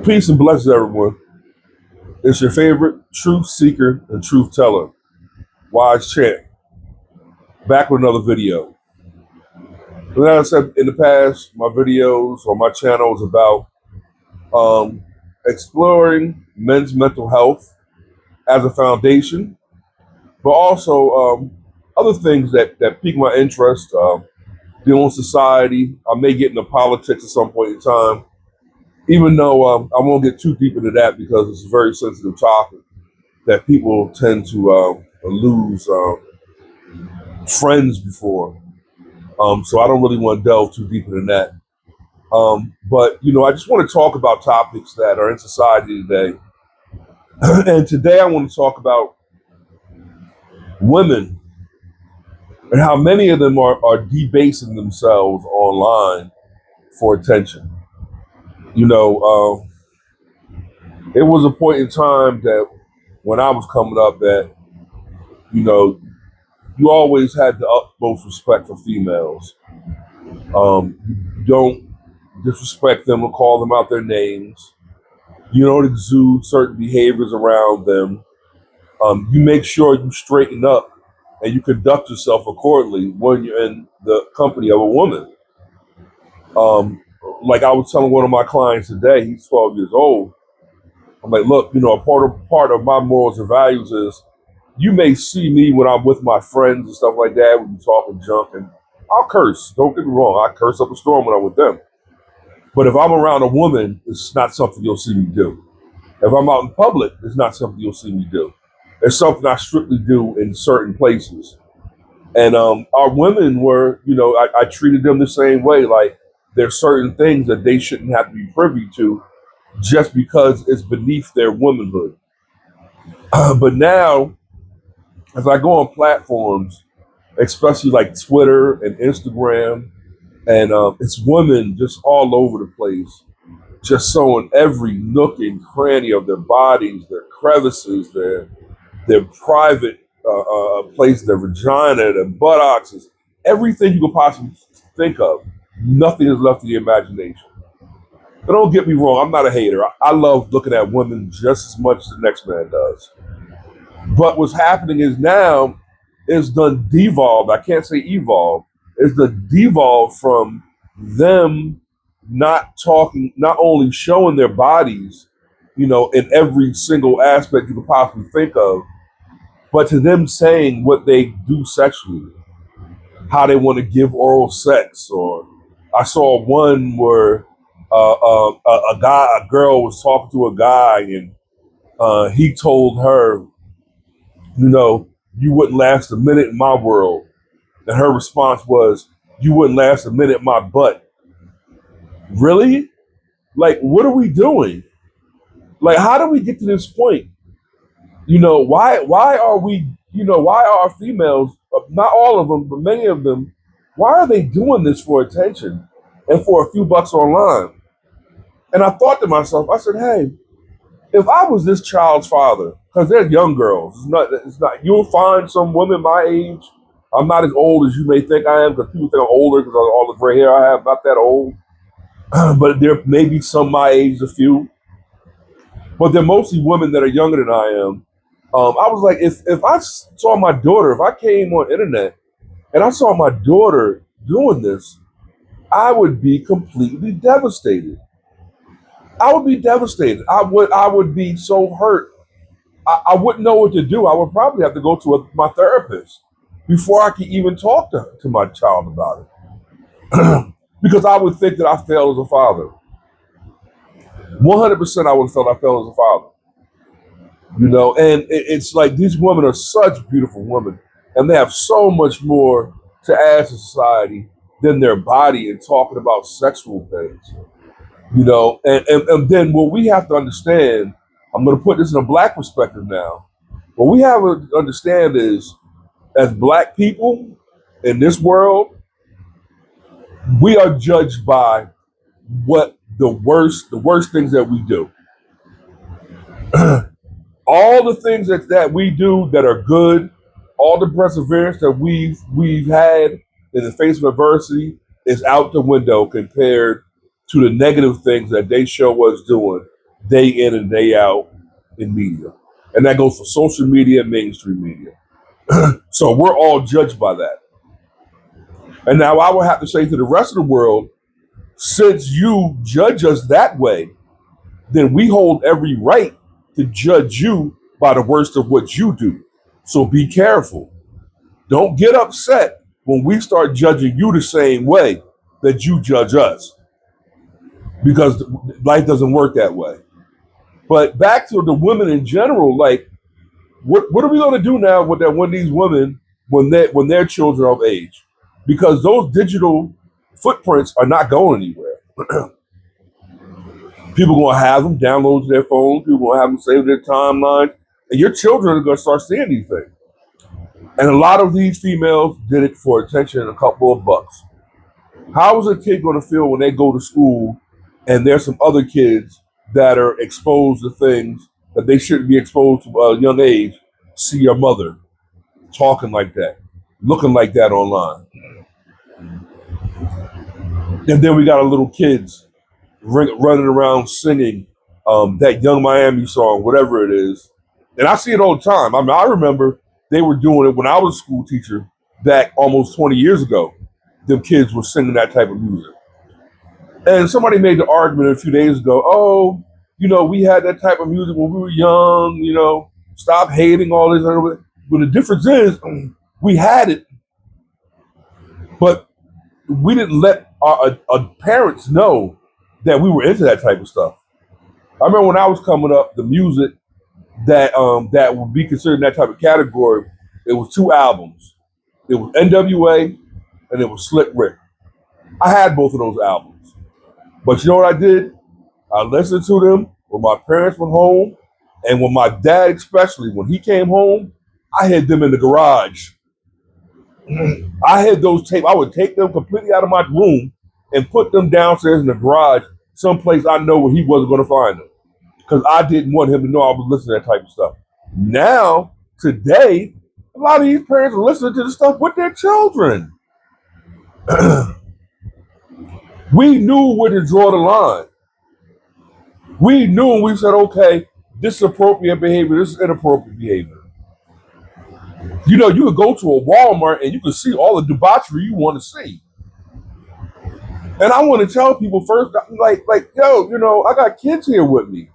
Peace and blessings, everyone. It's your favorite truth seeker and truth teller, Wise Champ, back with another video. And as I said in the past, my videos or my channel is about um, exploring men's mental health as a foundation, but also other things that pique my interest, dealing with society. I may get into politics at some point in time, even though I won't get too deep into that because it's a very sensitive topic that people tend to lose friends before. So I don't really want to delve too deep into that. But I just want to talk about topics that are in society today. And today I want to talk about women and how many of them are debasing themselves online for attention. It was a point in time that when I was coming up that, you know, you always had the utmost respect for females. You don't disrespect them or call them out their names. You don't exude certain behaviors around them. You make sure you straighten up and you conduct yourself accordingly when you're in the company of a woman. Like I was telling one of my clients today, he's 12 years old. I'm like, look, a part of my morals and values is you may see me when I'm with my friends and stuff like that, when we talking junk, and I'll curse. Don't get me wrong, I curse up a storm when I'm with them. But if I'm around a woman, it's not something you'll see me do. If I'm out in public, it's not something you'll see me do. It's something I strictly do in certain places. And our women were, I treated them the same way. Like there's certain things that they shouldn't have to be privy to just because it's beneath their womanhood. But now, as I go on platforms, especially like Twitter and Instagram, and it's women just all over the place, just showing every nook and cranny of their bodies, their crevices, their private place, their vagina, their buttocks, everything you could possibly think of. Nothing is left to the imagination. But don't get me wrong, I'm not a hater. I love looking at women just as much as the next man does. But what's happening is now it's done devolved. I can't say evolved. It's the devolved from them not talking, not only showing their bodies, in every single aspect you could possibly think of, but to them saying what they do sexually, how they want to give oral sex. Or I saw one where a girl was talking to a guy, and he told her, you wouldn't last a minute in my world. And her response was, you wouldn't last a minute in my butt. Really? Like, what are we doing? Like, how do we get to this point? Why are we, why are females, not all of them, but many of them, why are they doing this for attention and for a few bucks online? And I thought to myself, I said, hey, if I was this child's father, because they're young girls, it's not, you'll find some women my age. I'm not as old as you may think I am, because people think I'm older because of all the gray hair I have. Not that old, but there may be some my age, a few, but they're mostly women that are younger than I am. I was like, if I saw my daughter, if I came on internet and I saw my daughter doing this, I would be completely devastated. I would be devastated. I would be so hurt. I wouldn't know what to do. I would probably have to go to my therapist before I could even talk to my child about it. Because I would think that I failed as a father. 100% I would have felt I failed as a father. And it's like these women are such beautiful women, and they have so much more to add to society than their body and talking about sexual things. And then what we have to understand, I'm going to put this in a black perspective now. What we have to understand is, as black people in this world, we are judged by what the worst things that we do. All the things that we do that are good, all the perseverance that we've had in the face of adversity is out the window compared to the negative things that they show us doing day in and day out in media. And that goes for social media and mainstream media. So we're all judged by that. And now I would have to say to the rest of the world, since you judge us that way, then we hold every right to judge you by the worst of what you do. So be careful. Don't get upset when we start judging you the same way that you judge us, because life doesn't work that way. But back to the women in general, like what are we going to do now with that when these women when their children are of age? Because those digital footprints are not going anywhere. People are going to have them download to their phones. People are going to have them save their timeline, and your children are going to start seeing these things. And a lot of these females did it for attention and a couple of bucks. How is a kid going to feel when they go to school and there's some other kids that are exposed to things that they shouldn't be exposed to at a young age? See your mother talking like that, looking like that online. And then we got our little kids running around singing that Young Miami song, whatever it is. And I see it all the time. I mean, I remember they were doing it when I was a school teacher back almost 20 years ago. Them kids were singing that type of music. And somebody made the argument a few days ago, oh, we had that type of music when we were young, stop hating all this. But the difference is we had it, but we didn't let our parents know that we were into that type of stuff. I remember when I was coming up, the music that would be considered in that type of category, it was two albums. It was NWA and it was Slick Rick. I had both of those albums. But you know what I did? I listened to them when my parents went home, and when my dad, especially when he came home, I hid them in the garage. I had those tapes. I would take them completely out of my room and put them downstairs in the garage, someplace I know where he wasn't going to find them, because I didn't want him to know I was listening to that type of stuff. Now, today, a lot of these parents are listening to the stuff with their children. We knew where to draw the line. We knew, and we said, okay, this is appropriate behavior, this is inappropriate behavior. You could go to a Walmart and you can see all the debauchery you want to see. And I want to tell people first, like, yo, I got kids here with me.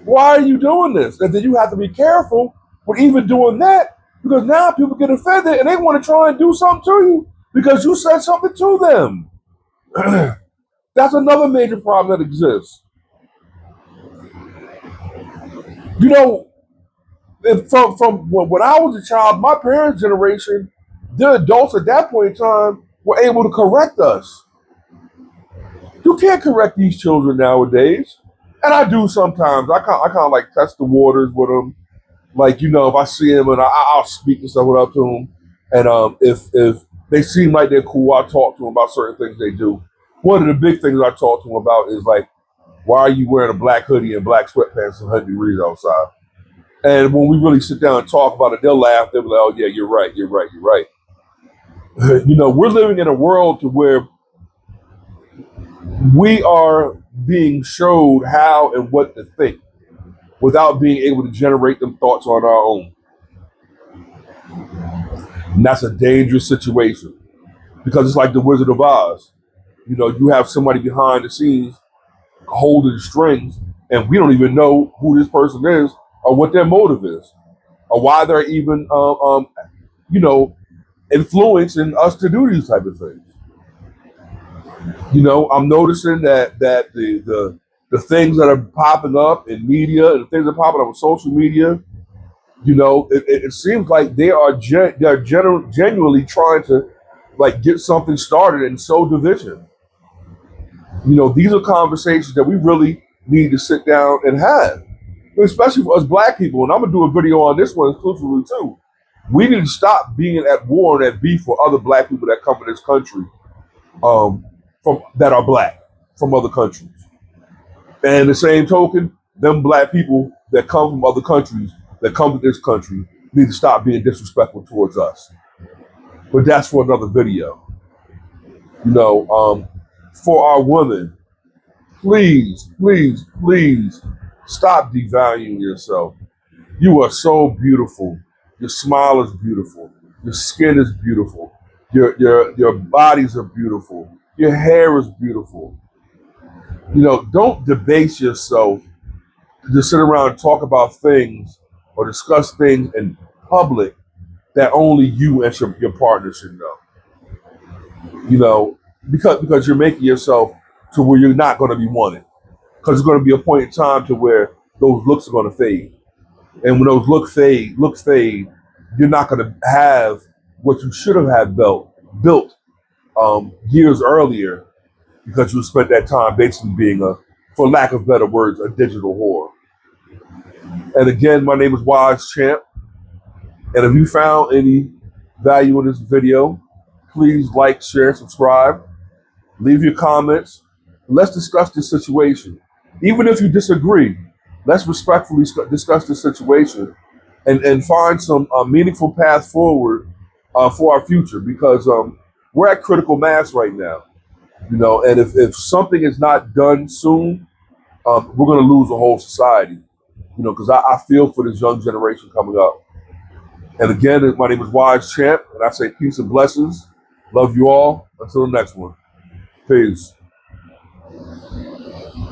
Why are you doing this? And then you have to be careful with even doing that, because now people get offended and they want to try and do something to you because you said something to them. That's another major problem that exists. From when I was a child, my parents' generation, the adults at that point in time were able to correct us. You can't correct these children nowadays. And I do sometimes. I kind of like test the waters with them. Like, if I see them and I'll speak and stuff up to them. And if they seem like they're cool, I talk to them about certain things they do. One of the big things I talk to them about is like, why are you wearing a black hoodie and black sweatpants and 100 degrees outside? And when we really sit down and talk about it, they'll laugh. They'll be like, oh, yeah, you're right. We're living in a world to where we are being showed how and what to think without being able to generate them thoughts on our own. And that's a dangerous situation, because it's like the Wizard of Oz. You have somebody behind the scenes holding the strings, and we don't even know who this person is or what their motive is or why they're even, influencing us to do these type of things. I'm noticing that the things that are popping up in media and the things that are popping up on social media, it seems like they are genuinely trying to like get something started and sow division. These are conversations that we really need to sit down and have, especially for us black people. And I'm gonna do a video on this one exclusively too. We need to stop being at war and at beef for other black people that come to this country, from that are black from other countries. And the same token, them black people that come from other countries that come to this country need to stop being disrespectful towards us. But that's for another video. For our women, Please, please, please stop devaluing yourself. You are so beautiful. Your smile is beautiful. Your skin is beautiful. Your bodies are beautiful. Your hair is beautiful. Don't debase yourself to just sit around and talk about things or discuss things in public that only you and your partner should know. You know, because you're making yourself to where you're not going to be wanted. Because there's going to be a point in time to where those looks are going to fade, and when those looks fade, you're not going to have what you should have had built years earlier because you spent that time basically being for lack of better words, a digital whore. And again, my name is Wise Champ, and if you found any value in this video, please like, share, subscribe. Leave your comments. Let's discuss this situation. Even if you disagree, let's respectfully discuss this situation and find some meaningful path forward for our future because we're at critical mass right now. And if something is not done soon, we're going to lose a whole society. Because I feel for this young generation coming up. And again, my name is Wise Champ, and I say peace and blessings. Love you all. Until the next one. Peace.